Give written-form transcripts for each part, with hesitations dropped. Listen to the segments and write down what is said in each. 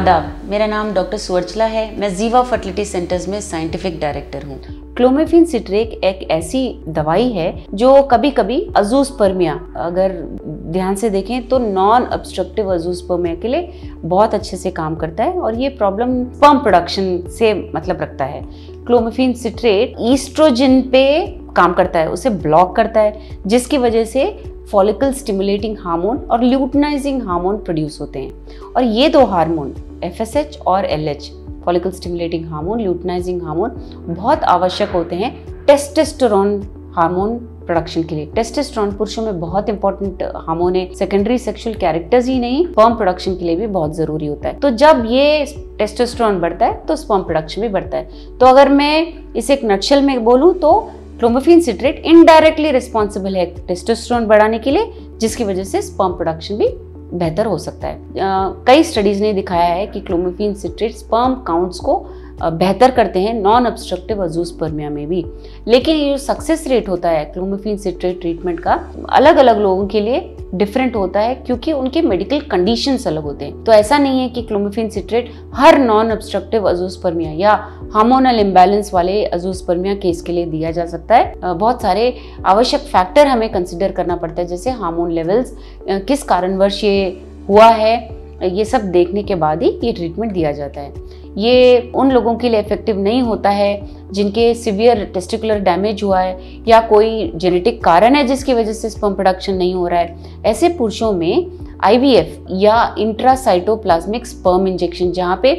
आदाब, मेरा नाम डॉक्टर सुवर्चला है। मैं जीवा फर्टिलिटी सेंटर्स में साइंटिफिक डायरेक्टर हूँ। क्लोमिफेन सिट्रेट एक ऐसी दवाई है जो कभी कभी अजूस्पर्मिया, अगर ध्यान से देखें तो नॉन ऑब्स्ट्रक्टिव अजूस्पर्मिया के लिए बहुत अच्छे से काम करता है और ये प्रॉब्लम स्पर्म प्रोडक्शन से मतलब रखता है। क्लोमिफेन सिट्रेट ईस्ट्रोजन पे काम करता है, उसे ब्लॉक करता है, जिसकी वजह से फॉलिकल स्टिमुलेटिंग हार्मोन और ल्यूटिनाइजिंग हार्मोन प्रोड्यूस होते हैं। और ये दो हार्मोन FSH और LH, follicle stimulating hormone, luteinizing hormone, बहुत आवश्यक होते हैं टेस्टोस्टेरोन हार्मोन प्रोडक्शन के लिए। टेस्टोस्टेरोन पुरुषों में बहुत इंपॉर्टेंट हार्मोन है, सेकेंडरी सेक्सुअल कैरेक्टर्स ही नहीं, स्पर्म प्रोडक्शन के लिए भी बहुत जरूरी होता है। तो जब ये टेस्टोस्टेरोन बढ़ता है तो स्पर्म प्रोडक्शन भी बढ़ता है। तो अगर मैं इसे एक नटशेल में बोलूँ तो क्लोमिफेन सिट्रेट इनडायरेक्टली रिस्पॉन्सिबल है टेस्टोस्टेरोन बढ़ाने के लिए, जिसकी वजह से स्पर्म प्रोडक्शन भी बेहतर हो सकता है। कई स्टडीज ने दिखाया है कि क्लोमिफेन सिट्रेट स्पर्म काउंट्स को बेहतर करते हैं नॉन ऑब्स्ट्रक्टिव अजूस्पर्मिया में भी। लेकिन ये जो सक्सेस रेट होता है क्लोमिफेन सिट्रेट ट्रीटमेंट का, अलग अलग लोगों के लिए डिफरेंट होता है क्योंकि उनके मेडिकल कंडीशंस अलग होते हैं। तो ऐसा नहीं है कि क्लोमिफेन सिट्रेट हर नॉन ऑब्स्ट्रक्टिव अजूस्पर्मिया या हार्मोनल इम्बैलेंस वाले अजूस्पर्मिया केस के लिए दिया जा सकता है। बहुत सारे आवश्यक फैक्टर हमें कंसिडर करना पड़ता है, जैसे हार्मोन लेवल्स, किस कारणवश ये हुआ है, ये सब देखने के बाद ही ये ट्रीटमेंट दिया जाता है। ये उन लोगों के लिए इफेक्टिव नहीं होता है जिनके सिवियर टेस्टिकुलर डैमेज हुआ है या कोई जेनेटिक कारण है जिसकी वजह से स्पर्म प्रोडक्शन नहीं हो रहा है। ऐसे पुरुषों में IVF या इंट्रासाइटोप्लाज्मिक स्पर्म इंजेक्शन, जहाँ पे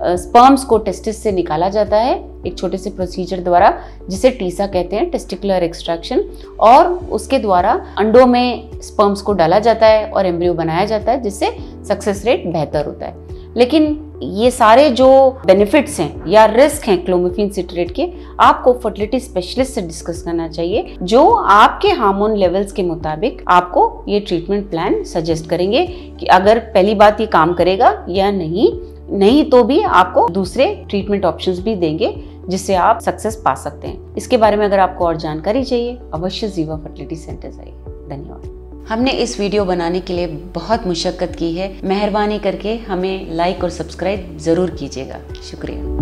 स्पर्म्स को टेस्टिस से निकाला जाता है एक छोटे से प्रोसीजर द्वारा, जिसे टीसा कहते हैं, टेस्टिकुलर एक्सट्रैक्शन, और उसके द्वारा अंडों में स्पर्म्स को डाला जाता है और एम्ब्रियो बनाया जाता है, जिससे सक्सेस रेट बेहतर होता है। लेकिन ये सारे जो बेनिफिट्स हैं या रिस्क हैं क्लोमिफेन सिट्रेट के, आपको फर्टिलिटी स्पेशलिस्ट से डिस्कस करना चाहिए, जो आपके हार्मोन लेवल्स के मुताबिक आपको ये ट्रीटमेंट प्लान सजेस्ट करेंगे कि अगर पहली बात ये काम करेगा या नहीं तो भी आपको दूसरे ट्रीटमेंट ऑप्शंस भी देंगे जिससे आप सक्सेस पा सकते हैं। इसके बारे में अगर आपको और जानकारी चाहिए, अवश्य जीवा फर्टिलिटी सेंटर आइए। धन्यवाद। हमने इस वीडियो बनाने के लिए बहुत मुशक्कत की है। मेहरबानी करके हमें लाइक और सब्सक्राइब ज़रूर कीजिएगा। शुक्रिया।